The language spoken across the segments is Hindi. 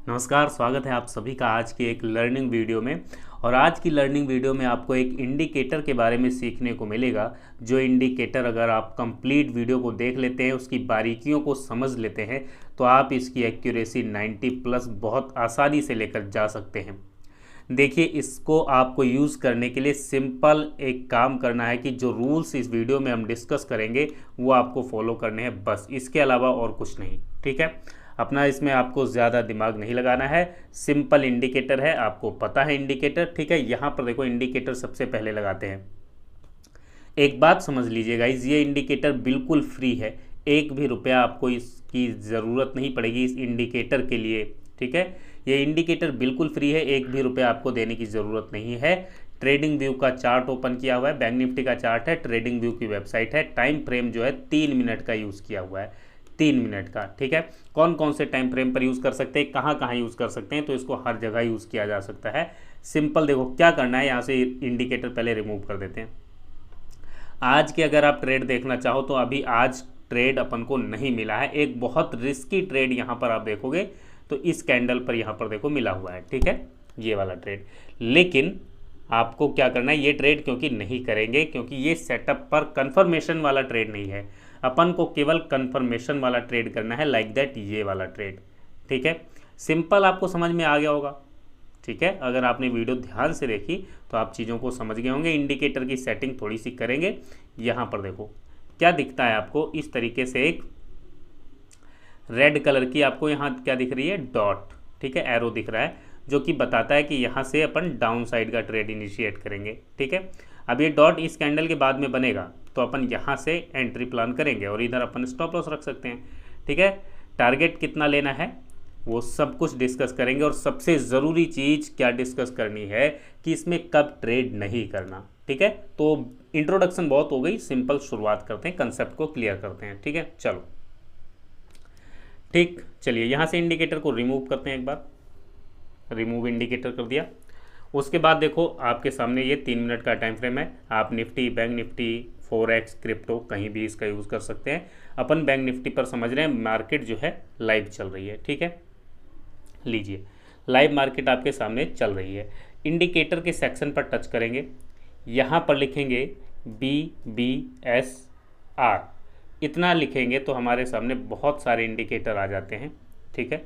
नमस्कार, स्वागत है आप सभी का आज की एक लर्निंग वीडियो में। और आज की लर्निंग वीडियो में आपको एक इंडिकेटर के बारे में सीखने को मिलेगा। जो इंडिकेटर अगर आप कंप्लीट वीडियो को देख लेते हैं, उसकी बारीकियों को समझ लेते हैं, तो आप इसकी एक्यूरेसी 90 प्लस बहुत आसानी से लेकर जा सकते हैं। देखिए, इसको आपको यूज़ करने के लिए सिंपल एक काम करना है कि जो रूल्स इस वीडियो में हम डिस्कस करेंगे वो आपको फॉलो करने हैं, बस इसके अलावा और कुछ नहीं। ठीक है, अपना इसमें आपको ज़्यादा दिमाग नहीं लगाना है। सिंपल इंडिकेटर है, आपको पता है इंडिकेटर। ठीक है, यहाँ पर देखो इंडिकेटर सबसे पहले लगाते हैं। एक बात समझ लीजिए गाइज, ये इंडिकेटर बिल्कुल फ्री है। एक भी रुपया आपको इसकी ज़रूरत नहीं पड़ेगी इस इंडिकेटर के लिए। ठीक है, ये इंडिकेटर बिल्कुल फ्री है, एक भी रुपया आपको देने की ज़रूरत नहीं है। ट्रेडिंग व्यू का चार्ट ओपन किया हुआ है, बैंक निफ्टी का चार्ट है, ट्रेडिंग व्यू की वेबसाइट है। टाइम फ्रेम जो है 3 मिनट का यूज़ किया हुआ है, 3 मिनट का। ठीक है, कौन कौन से टाइम फ्रेम पर यूज़ कर सकते हैं, कहाँ कहाँ यूज़ कर सकते हैं, तो इसको हर जगह यूज़ किया जा सकता है। सिंपल देखो क्या करना है, यहाँ से इंडिकेटर पहले रिमूव कर देते हैं। आज के अगर आप ट्रेड देखना चाहो तो अभी आज ट्रेड अपन को नहीं मिला है। एक बहुत रिस्की ट्रेड यहाँ पर आप देखोगे तो इस कैंडल पर यहाँ पर देखो मिला हुआ है। ठीक है, ये वाला ट्रेड। लेकिन आपको क्या करना है, ये ट्रेड क्योंकि नहीं करेंगे, क्योंकि ये सेटअप पर कंफर्मेशन वाला ट्रेड नहीं है। अपन को केवल कंफर्मेशन वाला ट्रेड करना है, लाइक दैट ये वाला ट्रेड। ठीक है, सिंपल आपको समझ में आ गया होगा। ठीक है, अगर आपने वीडियो ध्यान से देखी तो आप चीज़ों को समझ गए होंगे। इंडिकेटर की सेटिंग थोड़ी सी करेंगे। यहाँ पर देखो क्या दिखता है आपको, इस तरीके से एक रेड कलर की आपको यहाँ क्या दिख रही है, डॉट। ठीक है, एरो दिख रहा है जो कि बताता है कि यहाँ से अपन डाउन साइड का ट्रेड इनिशिएट करेंगे। ठीक है, अब ये डॉट इस कैंडल के बाद में बनेगा तो अपन यहाँ से एंट्री प्लान करेंगे और इधर अपन स्टॉप लॉस रख सकते हैं। ठीक है, टारगेट कितना लेना है वो सब कुछ डिस्कस करेंगे। और सबसे ज़रूरी चीज़ क्या डिस्कस करनी है कि इसमें कब ट्रेड नहीं करना। ठीक है, तो इंट्रोडक्शन बहुत हो गई, सिंपल शुरुआत करते हैं, कंसेप्ट को क्लियर करते हैं। ठीक है, चलो ठीक, चलिए यहाँ से इंडिकेटर को रिमूव करते हैं। एक बार रिमूव इंडिकेटर कर दिया। उसके बाद देखो आपके सामने ये 3 मिनट का टाइम फ्रेम है। आप Nifty, bank Nifty, forex, crypto कहीं भी इसका यूज़ कर सकते हैं। अपन बैंक निफ्टी पर समझ रहे हैं, मार्केट जो है लाइव चल रही है। ठीक है, लीजिए लाइव मार्केट आपके सामने चल रही है। इंडिकेटर के सेक्शन पर टच करेंगे, यहाँ पर लिखेंगे BBSR, इतना लिखेंगे तो हमारे सामने बहुत सारे इंडिकेटर आ जाते हैं। ठीक है,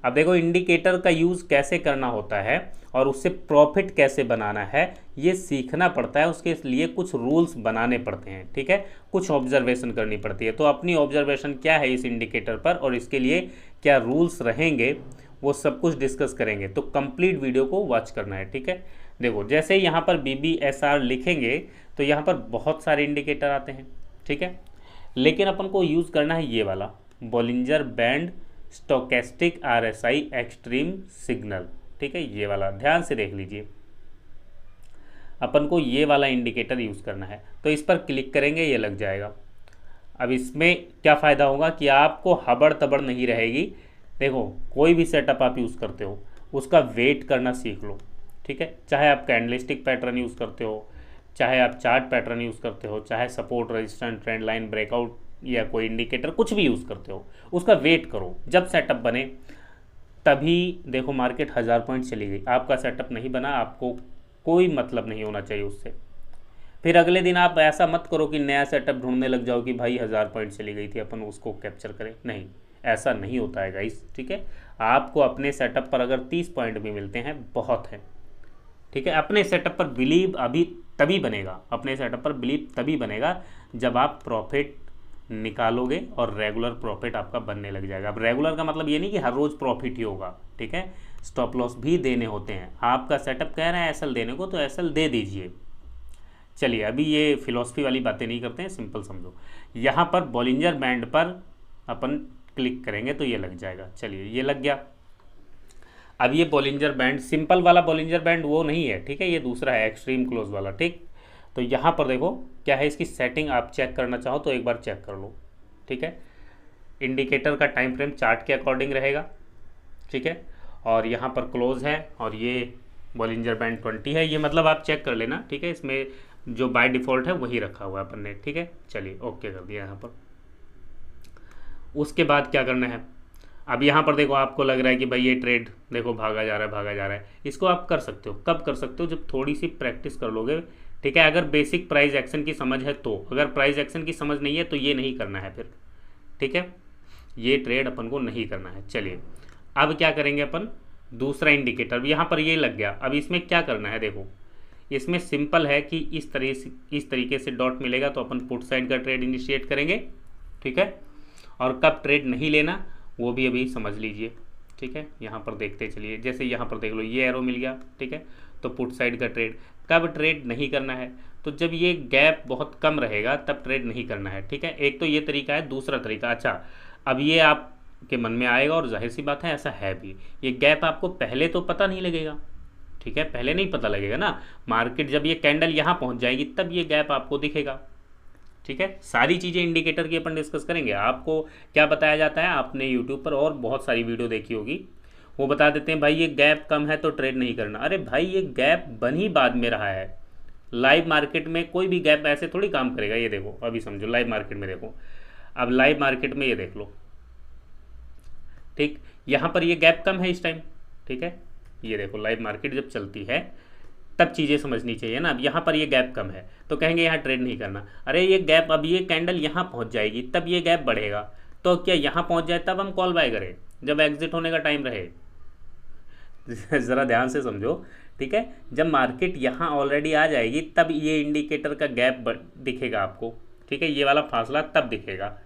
अब देखो इंडिकेटर का यूज़ कैसे करना होता है और उससे प्रॉफिट कैसे बनाना है ये सीखना पड़ता है। उसके लिए कुछ रूल्स बनाने पड़ते हैं। ठीक है, कुछ ऑब्जर्वेशन करनी पड़ती है। तो अपनी ऑब्जर्वेशन क्या है इस इंडिकेटर पर और इसके लिए क्या रूल्स रहेंगे वो सब कुछ डिस्कस करेंगे। तो कंप्लीट वीडियो को वॉच करना है। ठीक है, देखो जैसे यहाँ पर BBSR लिखेंगे तो यहाँ पर बहुत सारे इंडिकेटर आते हैं। ठीक है, लेकिन अपन को यूज़ करना है ये वाला Bollinger band stochastic RSI extreme signal. ठीक है, ये वाला ध्यान से देख लीजिए, अपन को ये वाला इंडिकेटर यूज़ करना है। तो इस पर क्लिक करेंगे, ये लग जाएगा। अब इसमें क्या फ़ायदा होगा कि आपको हबड़ तबड़ नहीं रहेगी। देखो कोई भी सेटअप आप यूज़ करते हो उसका वेट करना सीख लो। ठीक है, चाहे आप कैंडलस्टिक पैटर्न यूज़ करते हो, चाहे आप चार्ट पैटर्न यूज़ करते हो, चाहे support, resistance, trend line, breakout या कोई इंडिकेटर कुछ भी यूज़ करते हो, उसका वेट करो। जब सेटअप बने तभी देखो मार्केट 1000 पॉइंट चली गई, आपका सेटअप नहीं बना, आपको कोई मतलब नहीं होना चाहिए उससे। फिर अगले दिन आप ऐसा मत करो कि नया सेटअप ढूंढने लग जाओ कि भाई 1000 पॉइंट चली गई थी अपन उसको कैप्चर करें। नहीं, ऐसा नहीं होता है गाइस। ठीक है, आपको अपने सेटअप पर अगर 30 पॉइंट भी मिलते हैं बहुत है। ठीक है, अपने सेटअप पर बिलीव अभी तभी बनेगा, अपने सेटअप पर बिलीव तभी बनेगा जब आप प्रॉफिट निकालोगे और रेगुलर प्रॉफिट आपका बनने लग जाएगा। अब रेगुलर का मतलब ये नहीं कि हर रोज़ प्रॉफिट ही होगा। ठीक है, स्टॉप लॉस भी देने होते हैं। आपका सेटअप कह रहा है एसएल देने को तो एसएल दे दीजिए। चलिए अभी ये फिलॉसफी वाली बातें नहीं करते हैं, सिंपल समझो। यहाँ पर बॉलिंजर बैंड पर अपन क्लिक करेंगे तो ये लग जाएगा। चलिए ये लग गया। अब ये बॉलिंजर बैंड, सिंपल वाला बॉलिंजर बैंड वो नहीं है। ठीक है, ये दूसरा है एक्सट्रीम क्लोज वाला। ठीक, तो यहाँ पर देखो क्या है इसकी सेटिंग, आप चेक करना चाहो तो एक बार चेक कर लो। ठीक है, इंडिकेटर का टाइम फ्रेम चार्ट के अकॉर्डिंग रहेगा। ठीक है, और यहाँ पर क्लोज है और ये बॉलिंजर बैंड 20 है, ये मतलब आप चेक कर लेना। ठीक है, इसमें जो बाय डिफ़ॉल्ट है वही रखा हुआ है अपन ने। ठीक है, चलिए ओके कर दिया यहाँ पर। उसके बाद क्या करना है, अब यहाँ पर देखो आपको लग रहा है कि भाई ये ट्रेड देखो भागा जा रहा है भागा जा रहा है, इसको आप कर सकते हो। कब कर सकते हो? जब थोड़ी सी प्रैक्टिस कर लोगे, ठीक है। अगर बेसिक प्राइस एक्शन की समझ है तो, अगर प्राइस एक्शन की समझ नहीं है तो ये नहीं करना है फिर, ठीक है, ये ट्रेड अपन को नहीं करना है। चलिए अब क्या करेंगे अपन, दूसरा इंडिकेटर यहाँ पर ये लग गया। अब इसमें क्या करना है, देखो इसमें सिंपल है कि इस तरीके से डॉट मिलेगा तो अपन पुट साइड का ट्रेड इनिशिएट करेंगे, ठीक है। और कब ट्रेड नहीं लेना वो भी अभी समझ लीजिए, ठीक है। यहाँ पर देखते चलिए, जैसे यहाँ पर देख लो ये एरो मिल गया, ठीक है, तो पुट साइड का ट्रेड। कब ट्रेड नहीं करना है, तो जब ये गैप बहुत कम रहेगा तब ट्रेड नहीं करना है, ठीक है। एक तो ये तरीका है। दूसरा तरीका, अच्छा अब ये आपके मन में आएगा और जाहिर सी बात है ऐसा है भी, ये गैप आपको पहले तो पता नहीं लगेगा, ठीक है, पहले नहीं पता लगेगा ना। मार्केट जब ये कैंडल यहाँ पहुँच जाएगी तब ये गैप आपको दिखेगा, ठीक है। सारी चीज़ें इंडिकेटर की अपन डिस्कस करेंगे। आपको क्या बताया जाता है, आपने यूट्यूब पर और बहुत सारी वीडियो देखी होगी, वो बता देते हैं भाई ये गैप कम है तो ट्रेड नहीं करना। अरे भाई ये गैप बन ही बाद में रहा है। लाइव मार्केट में कोई भी गैप ऐसे थोड़ी काम करेगा। ये देखो अभी समझो लाइव मार्केट में देखो, अब लाइव मार्केट में ये देख लो, ठीक, यहाँ पर ये गैप कम है इस टाइम, ठीक है। ये देखो लाइव मार्केट जब चलती है तब चीज़ें समझनी चाहिए ना। अब यहाँ पर ये गैप कम है तो कहेंगे यहाँ ट्रेड नहीं करना। अरे ये गैप, अब ये कैंडल यहाँ पहुँच जाएगी तब ये गैप बढ़ेगा, तो क्या यहाँ पहुँच जाए तब हम कॉल बाय करें जब एग्जिट होने का टाइम रहे। ज़रा ध्यान से समझो, ठीक है। जब मार्केट यहाँ ऑलरेडी आ जाएगी तब ये इंडिकेटर का गैप दिखेगा आपको, ठीक है, ये वाला फासला तब दिखेगा।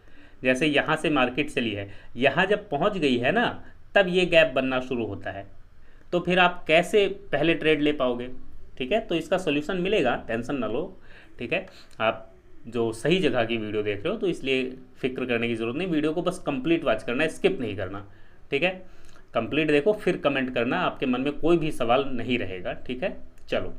जैसे यहाँ से मार्केट चली है, यहाँ जब पहुँच गई है ना तब ये गैप बनना शुरू होता है। तो फिर आप कैसे पहले ट्रेड ले पाओगे, ठीक है। तो इसका सोल्यूशन मिलेगा, टेंशन ना लो, ठीक है। आप जो सही जगह की वीडियो देख रहे हो तो इसलिए फिक्र करने की ज़रूरत नहीं। वीडियो को बस कंप्लीट वॉच करना है, स्किप नहीं करना, ठीक है। कंप्लीट देखो फिर कमेंट करना, आपके मन में कोई भी सवाल नहीं रहेगा, ठीक है। चलो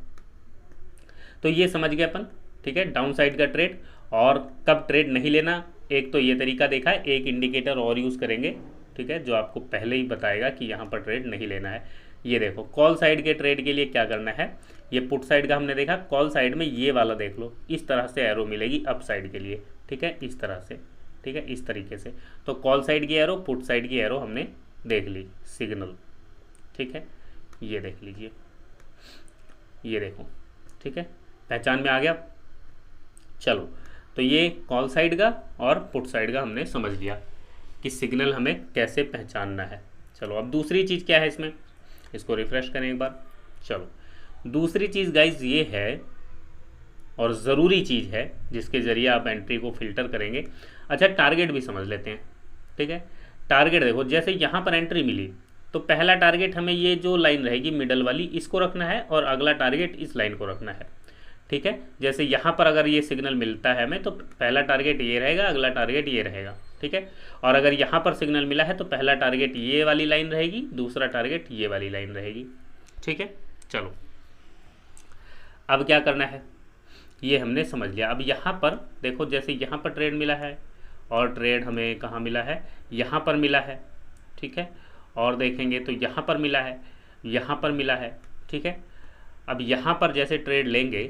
तो ये समझ गए अपन, ठीक है, डाउन साइड का ट्रेड और कब ट्रेड नहीं लेना। एक तो ये तरीका देखा है, एक इंडिकेटर और यूज़ करेंगे, ठीक है, जो आपको पहले ही बताएगा कि यहाँ पर ट्रेड नहीं लेना है। ये देखो कॉल साइड के ट्रेड के लिए क्या करना है, ये पुट साइड का हमने देखा, कॉल साइड में ये वाला देख लो, इस तरह से एरो मिलेगी अप साइड के लिए, ठीक है, इस तरह से, ठीक है, इस तरीके से। तो कॉल साइड की एरो, पुट साइड की एरो हमने देख ली, सिग्नल, ठीक है, ये देख लीजिए, ये देखो, ठीक है, पहचान में आ गया। चलो तो ये कॉल साइड का और पुट साइड का हमने समझ लिया कि सिग्नल हमें कैसे पहचानना है। चलो अब दूसरी चीज़ क्या है इसमें, इसको रिफ्रेश करें एक बार। चलो दूसरी चीज़ गाइज ये है और ज़रूरी चीज़ है जिसके ज़रिए आप एंट्री को फिल्टर करेंगे। अच्छा टारगेट भी समझ लेते हैं, ठीक है। टारगेट देखो, जैसे यहाँ पर एंट्री मिली तो पहला टारगेट हमें ये जो लाइन रहेगी मिडल वाली इसको रखना है और अगला टारगेट इस लाइन को रखना है, ठीक है। जैसे यहाँ पर अगर ये सिग्नल मिलता है हमें तो पहला टारगेट ये रहेगा, अगला टारगेट ये रहेगा, ठीक है। और अगर यहाँ पर सिग्नल मिला है तो पहला टारगेट ये वाली लाइन रहेगी, दूसरा टारगेट ये वाली लाइन रहेगी, ठीक है। चलो अब क्या करना है ये हमने समझ लिया। अब यहाँ पर देखो, जैसे यहाँ पर ट्रेड मिला है और ट्रेड हमें कहाँ मिला है, यहाँ पर मिला है, ठीक है। और देखेंगे तो यहाँ पर मिला है, यहाँ पर मिला है, ठीक है। अब यहाँ पर जैसे ट्रेड लेंगे,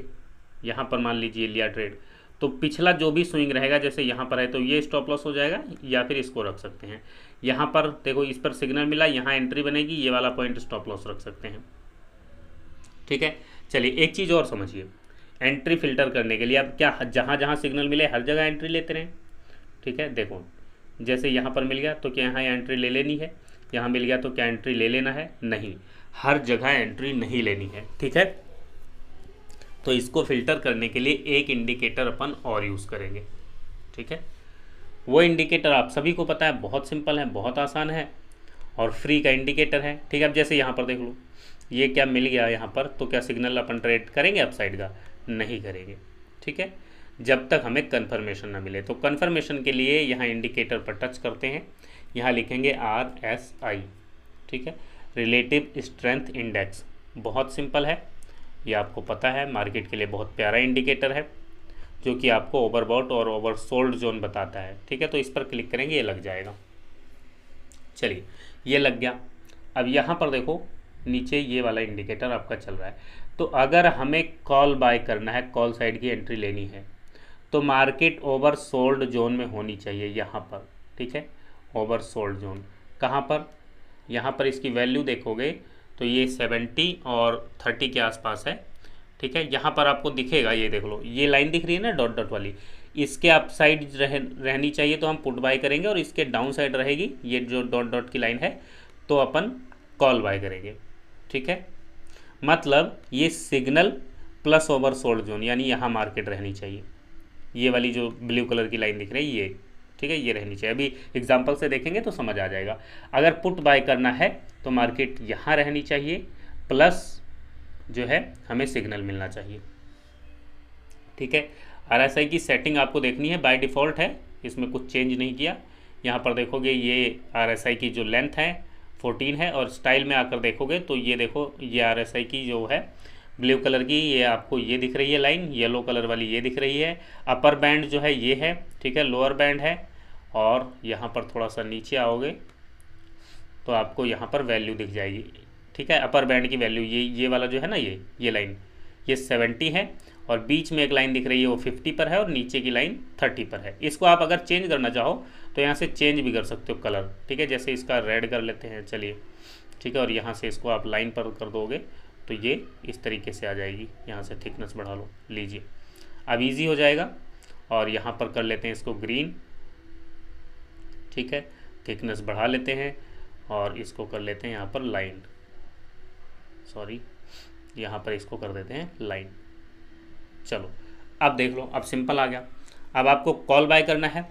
यहाँ पर मान लीजिए लिया ट्रेड, तो पिछला जो भी स्विंग रहेगा, जैसे यहाँ पर है तो ये स्टॉप लॉस हो जाएगा या फिर इसको रख सकते हैं। यहाँ पर देखो इस पर सिग्नल मिला, यहाँ एंट्री बनेगी, ये वाला पॉइंट स्टॉप लॉस रख सकते हैं, ठीक है। चलिए एक चीज़ और समझिए, एंट्री फिल्टर करने के लिए अब क्या, जहाँ जहाँ सिग्नल मिले हर जगह एंट्री लेते रहें, ठीक है। देखो जैसे यहाँ पर मिल गया तो क्या यहाँ एंट्री ले लेनी है, यहाँ मिल गया तो क्या एंट्री ले लेना है, नहीं, हर जगह एंट्री नहीं लेनी है, ठीक है। तो इसको फिल्टर करने के लिए एक इंडिकेटर अपन और यूज़ करेंगे, ठीक है। वो इंडिकेटर आप सभी को पता है, बहुत सिंपल है, बहुत आसान है और फ्री का इंडिकेटर है, ठीक है। अब जैसे यहाँ पर देख लो ये क्या मिल गया यहाँ पर, तो क्या सिग्नल अपन ट्रेड करेंगे अप साइड का, नहीं करेंगे, ठीक है, जब तक हमें कन्फर्मेशन ना मिले। तो कन्फर्मेशन के लिए यहाँ इंडिकेटर पर टच करते हैं, यहाँ लिखेंगे RSI, ठीक है, रिलेटिव स्ट्रेंथ इंडेक्स। बहुत सिंपल है, ये आपको पता है, मार्केट के लिए बहुत प्यारा इंडिकेटर है जो कि आपको ओवरबॉट और ओवरसोल्ड जोन बताता है, ठीक है। तो इस पर क्लिक करेंगे, ये लग जाएगा। चलिए ये लग गया। अब यहाँ पर देखो नीचे ये वाला इंडिकेटर आपका चल रहा है, तो अगर हमें कॉल बाय करना है, कॉल साइड की एंट्री लेनी है, तो मार्केट ओवरसोल्ड जोन में होनी चाहिए यहाँ पर, ठीक है, ओवरसोल्ड जोन। कहाँ पर, यहाँ पर इसकी वैल्यू देखोगे तो ये 70 और 30 के आसपास है, ठीक है। यहाँ पर आपको दिखेगा, ये देख लो, ये लाइन दिख रही है ना डॉट डॉट वाली, इसके अप साइड रहनी चाहिए तो हम पुट बाय करेंगे, और इसके डाउन साइड रहेगी ये जो डॉट डॉट की लाइन है तो अपन कॉल बाय करेंगे, ठीक है। मतलब ये सिग्नल प्लस ओवरसोल्ड जोन, यानी यहाँ मार्केट रहनी चाहिए, ये वाली जो ब्लू कलर की लाइन दिख रही है ये, ठीक है, ये रहनी चाहिए। अभी एग्जांपल से देखेंगे तो समझ आ जाएगा। अगर पुट बाय करना है तो मार्केट यहाँ रहनी चाहिए, प्लस जो है हमें सिग्नल मिलना चाहिए, ठीक है। आरएसआई की सेटिंग आपको देखनी है, बाय डिफ़ॉल्ट है, इसमें कुछ चेंज नहीं किया। यहाँ पर देखोगे ये आरएसआई की जो लेंथ है 14 है, और स्टाइल में आकर देखोगे तो ये देखो, ये आरएसआई की जो है ब्लू कलर की, ये आपको ये दिख रही है लाइन, येलो कलर वाली ये दिख रही है। अपर बैंड जो है ये है, ठीक है, लोअर बैंड है, और यहाँ पर थोड़ा सा नीचे आओगे तो आपको यहाँ पर वैल्यू दिख जाएगी, ठीक है। अपर बैंड की वैल्यू ये वाला जो है ना, ये लाइन ये 70 है, और बीच में एक लाइन दिख रही है वो 50 पर है, और नीचे की लाइन 30 पर है। इसको आप अगर चेंज करना चाहो तो यहाँ से चेंज भी कर सकते हो कलर, ठीक है। जैसे इसका रेड कर लेते हैं, चलिए, ठीक है, और यहाँ से इसको आप लाइन पर कर दोगे तो ये इस तरीके से आ जाएगी। यहाँ से थिकनेस बढ़ा लो, लीजिए, अब इजी हो जाएगा। और यहाँ पर कर लेते हैं इसको ग्रीन, ठीक है, थिकनेस बढ़ा लेते हैं, और इसको कर लेते हैं यहाँ पर लाइन, सॉरी, यहाँ पर इसको कर देते हैं लाइन। चलो अब देख लो, अब सिंपल आ गया। अब आपको कॉल बाय करना है,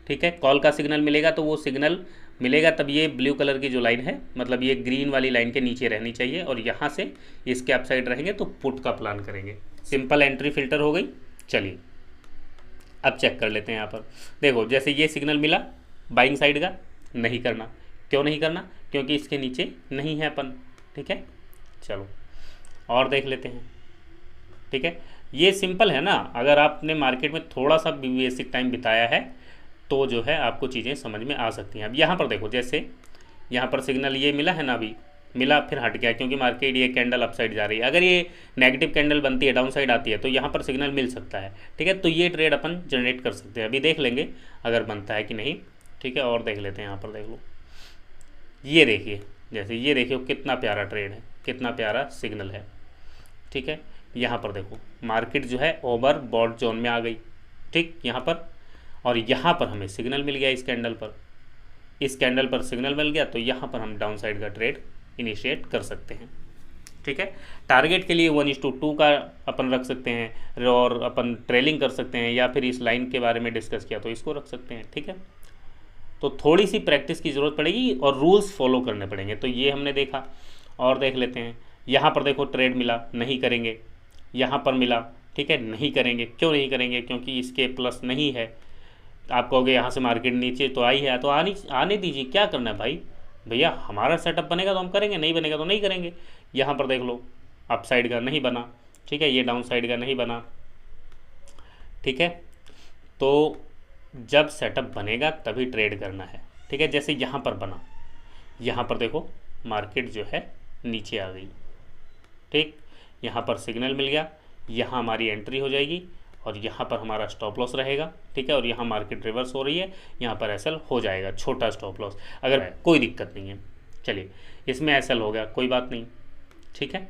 ठीक है, कॉल का सिग्नल मिलेगा तो वो सिग्नल मिलेगा तब ये ब्लू कलर की जो लाइन है, मतलब ये ग्रीन वाली लाइन के नीचे रहनी चाहिए, और यहाँ से इसके अप साइड रहेंगे तो पुट का प्लान करेंगे। सिंपल एंट्री फिल्टर हो गई। चलिए अब चेक कर लेते हैं। यहाँ पर देखो, जैसे ये सिग्नल मिला बाइंग साइड का, नहीं करना। क्यों नहीं करना? क्योंकि इसके नीचे नहीं है अपन, ठीक है। चलो और देख लेते हैं, ठीक है। ये सिंपल है ना, अगर आपने मार्केट में थोड़ा सा बेसिक टाइम बिताया है तो जो है आपको चीज़ें समझ में आ सकती हैं। अब यहाँ पर देखो, जैसे यहाँ पर सिग्नल ये मिला है ना, अभी मिला फिर हट गया, क्योंकि मार्केट ये कैंडल अप साइड जा रही है। अगर ये नेगेटिव कैंडल बनती है, डाउन साइड आती है, तो यहाँ पर सिग्नल मिल सकता है, ठीक है। तो ये ट्रेड अपन जनरेट कर सकते हैं। अभी देख लेंगे अगर बनता है कि नहीं, ठीक है। और देख लेते हैं, यहाँ पर देख लो, ये देखिए, जैसे ये देखिए कितना प्यारा ट्रेड है, कितना प्यारा सिग्नल है, ठीक है। यहाँ पर देखो मार्केट जो है ओवर बॉट जोन में आ गई, ठीक, यहाँ पर, और यहाँ पर हमें सिग्नल मिल गया इस कैंडल पर, इस कैंडल पर सिग्नल मिल गया, तो यहाँ पर हम डाउन साइड का ट्रेड इनिशिएट कर सकते हैं, ठीक है। टारगेट के लिए 1:2 का अपन रख सकते हैं, और अपन ट्रेलिंग कर सकते हैं, या फिर इस लाइन के बारे में डिस्कस किया तो इसको रख सकते हैं, ठीक है। तो थोड़ी सी प्रैक्टिस की ज़रूरत पड़ेगी और रूल्स फॉलो करने पड़ेंगे। तो ये हमने देखा, और देख लेते हैं। यहाँ पर देखो ट्रेड मिला, नहीं करेंगे। यहाँ पर मिला, ठीक है, नहीं करेंगे। क्यों नहीं करेंगे? क्योंकि इसके प्लस नहीं है। आप कहोगे यहाँ से मार्केट नीचे तो आई है, तो आने दीजिए, क्या करना है भाई, भैया हमारा सेटअप बनेगा तो हम करेंगे, नहीं बनेगा तो नहीं करेंगे। यहाँ पर देख लो अप साइड का नहीं बना, ठीक है, ये डाउन साइड का नहीं बना, ठीक है। तो जब सेटअप बनेगा तभी ट्रेड करना है, ठीक है। जैसे यहाँ पर बना, यहाँ पर देखो मार्केट जो है नीचे आ गई, ठीक, यहाँ पर सिग्नल मिल गया, यहाँ हमारी एंट्री हो जाएगी, और यहाँ पर हमारा स्टॉप लॉस रहेगा, ठीक है। और यहाँ मार्केट रिवर्स हो रही है, यहाँ पर एसएल हो जाएगा, छोटा स्टॉप लॉस, अगर कोई दिक्कत नहीं है। चलिए, इसमें एसएल हो गया, कोई बात नहीं, ठीक है।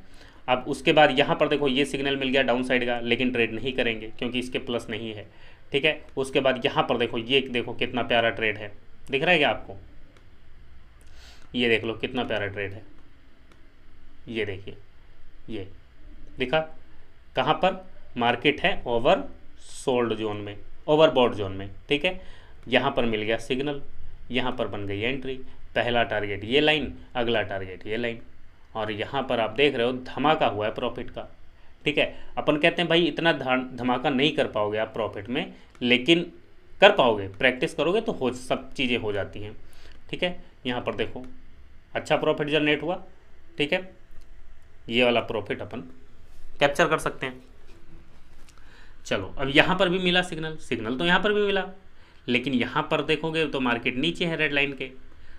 अब उसके बाद यहाँ पर देखो ये सिग्नल मिल गया डाउन साइड का, लेकिन ट्रेड नहीं करेंगे क्योंकि इसके प्लस नहीं है, ठीक है। उसके बाद यहाँ पर देखो, ये देखो कितना प्यारा ट्रेड है, दिख रहा है क्या आपको? ये देख लो कितना प्यारा ट्रेड है, ये देखिए, ये दिखा। कहाँ पर? मार्केट है ओवर सोल्ड जोन में, ओवरबॉट जोन में, ठीक है। यहाँ पर मिल गया सिग्नल, यहाँ पर बन गई एंट्री। पहला टारगेट ये लाइन, अगला टारगेट ये लाइन, और यहाँ पर आप देख रहे हो धमाका हुआ है प्रॉफिट का, ठीक है। अपन कहते हैं भाई इतना धमाका नहीं कर पाओगे आप प्रॉफिट में, लेकिन कर पाओगे, प्रैक्टिस करोगे तो हो सब चीज़ें हो जाती हैं, ठीक है। यहाँ पर देखो अच्छा प्रॉफिट जनरेट हुआ, ठीक है। ये वाला प्रॉफिट अपन कैप्चर कर सकते हैं। चलो अब यहाँ पर भी मिला सिग्नल तो यहाँ पर भी मिला, लेकिन यहाँ पर देखोगे तो मार्केट नीचे है रेड लाइन के।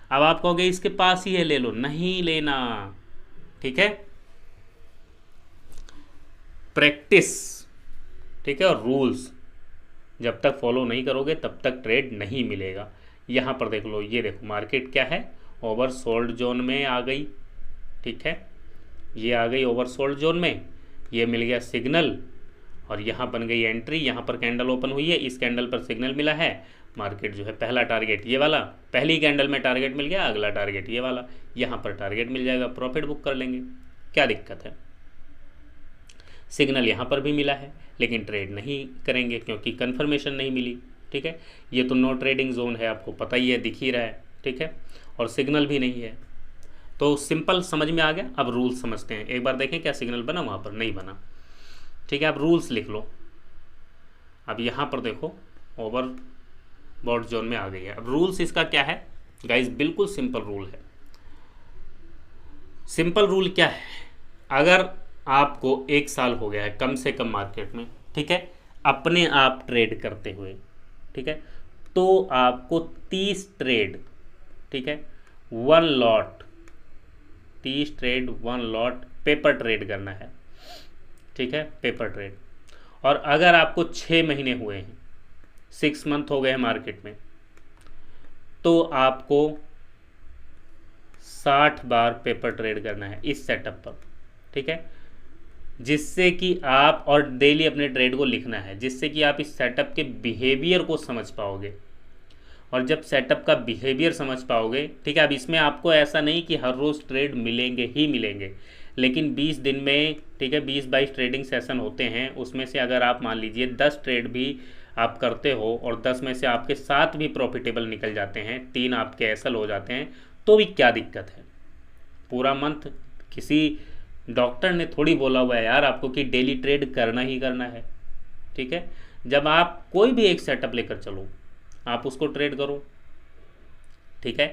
अब आप कहोगे इसके पास ही है, ले लो, नहीं लेना, ठीक है। प्रैक्टिस, ठीक है, और रूल्स जब तक फॉलो नहीं करोगे तब तक ट्रेड नहीं मिलेगा। यहाँ पर देख लो, ये देखो मार्केट क्या है, ओवरसोल्ड जोन में आ गई, ठीक है, ये आ गई ओवरसोल्ड जोन में, ये मिल गया सिग्नल और यहाँ बन गई एंट्री, यहाँ पर कैंडल ओपन हुई है, इस कैंडल पर सिग्नल मिला है, मार्केट जो है पहला टारगेट ये वाला, पहली कैंडल में टारगेट मिल गया, अगला टारगेट ये वाला, यहाँ पर टारगेट मिल जाएगा, प्रॉफिट बुक कर लेंगे, क्या दिक्कत है। सिग्नल यहाँ पर भी मिला है लेकिन ट्रेड नहीं करेंगे क्योंकि कन्फर्मेशन नहीं मिली, ठीक है, ये तो नो ट्रेडिंग जोन है, आपको पता ही है, दिख ही रहा है, ठीक है, और सिग्नल भी नहीं है। तो सिंपल समझ में आ गया। अब रूल्स समझते हैं, एक बार देखें क्या सिग्नल बना, वहाँ पर नहीं बना, ठीक है। अब रूल्स लिख लो। अब यहाँ पर देखो ओवरबॉट जोन में आ गई है। अब रूल्स इसका क्या है गाइस, बिल्कुल सिंपल रूल है। सिंपल रूल क्या है, अगर आपको 1 साल हो गया है कम से कम मार्केट में, ठीक है, अपने आप ट्रेड करते हुए, ठीक है, तो आपको 30 ट्रेड, ठीक है, 1 lot, 30 trade 1 lot paper trade करना है, ठीक है, पेपर ट्रेड। और अगर आपको 6 महीने हुए हैं, 6 मंथ हो गए हैं मार्केट में, तो आपको 60 बार पेपर ट्रेड करना है इस सेटअप पर, ठीक है, जिससे कि आप, और डेली अपने ट्रेड को लिखना है, जिससे कि आप इस सेटअप के बिहेवियर को समझ पाओगे। और जब सेटअप का बिहेवियर समझ पाओगे, ठीक है, अब इसमें आपको ऐसा नहीं कि हर रोज़ ट्रेड मिलेंगे ही मिलेंगे, लेकिन 20 दिन में, ठीक है, 20-22 ट्रेडिंग सेशन होते हैं, उसमें से अगर आप मान लीजिए 10 ट्रेड भी आप करते हो और 10 में से आपके 7 भी प्रॉफिटेबल निकल जाते हैं, 3 आपके एसल हो जाते हैं, तो भी क्या दिक्कत है। पूरा मंथ किसी डॉक्टर ने थोड़ी बोला हुआ है यार आपको कि डेली ट्रेड करना ही करना है, ठीक है। जब आप कोई भी एक सेटअप लेकर चलो, आप उसको ट्रेड करो, ठीक है।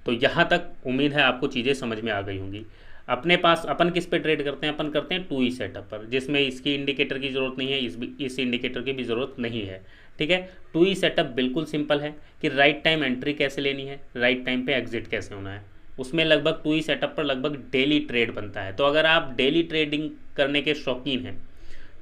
तो यहाँ तक उम्मीद है आपको चीज़ें समझ में आ गई होंगी। अपने पास अपन किस पे ट्रेड करते हैं, अपन करते हैं 2E सेटअप पर, जिसमें इसकी इंडिकेटर की ज़रूरत नहीं है, इस इंडिकेटर की भी ज़रूरत नहीं है, ठीक है। 2E सेटअप बिल्कुल सिंपल है कि राइट टाइम एंट्री कैसे लेनी है, राइट टाइम पे एग्जिट कैसे होना है, उसमें लगभग 2E सेटअप पर लगभग डेली ट्रेड बनता है। तो अगर आप डेली ट्रेडिंग करने के शौकीन हैं,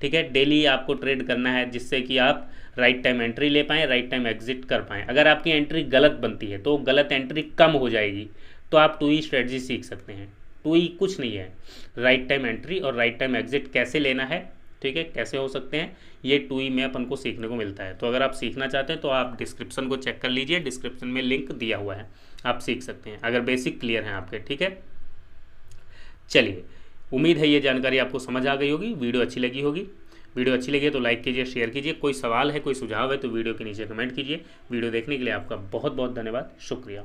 ठीक है, डेली आपको ट्रेड करना है जिससे कि आप राइट टाइम एंट्री ले पाएँ, राइट टाइम एग्जिट कर पाएँ। अगर आपकी एंट्री गलत बनती है तो गलत एंट्री कम हो जाएगी, तो आप 2E स्ट्रेटजी सीख सकते हैं। 2E कुछ नहीं है, राइट टाइम एंट्री और राइट टाइम एग्जिट कैसे लेना है, ठीक है, कैसे हो सकते हैं, ये 2E में अपन को सीखने को मिलता है। तो अगर आप सीखना चाहते हैं तो आप डिस्क्रिप्शन को चेक कर लीजिए, डिस्क्रिप्शन में लिंक दिया हुआ है, आप सीख सकते हैं अगर बेसिक क्लियर हैं आपके, ठीक है। चलिए, उम्मीद है ये जानकारी आपको समझ आ गई होगी, वीडियो अच्छी लगी होगी। वीडियो अच्छी लगी तो लाइक कीजिए, शेयर कीजिए, कोई सवाल है, कोई सुझाव है तो वीडियो के नीचे कमेंट कीजिए। वीडियो देखने के लिए आपका बहुत बहुत धन्यवाद, शुक्रिया।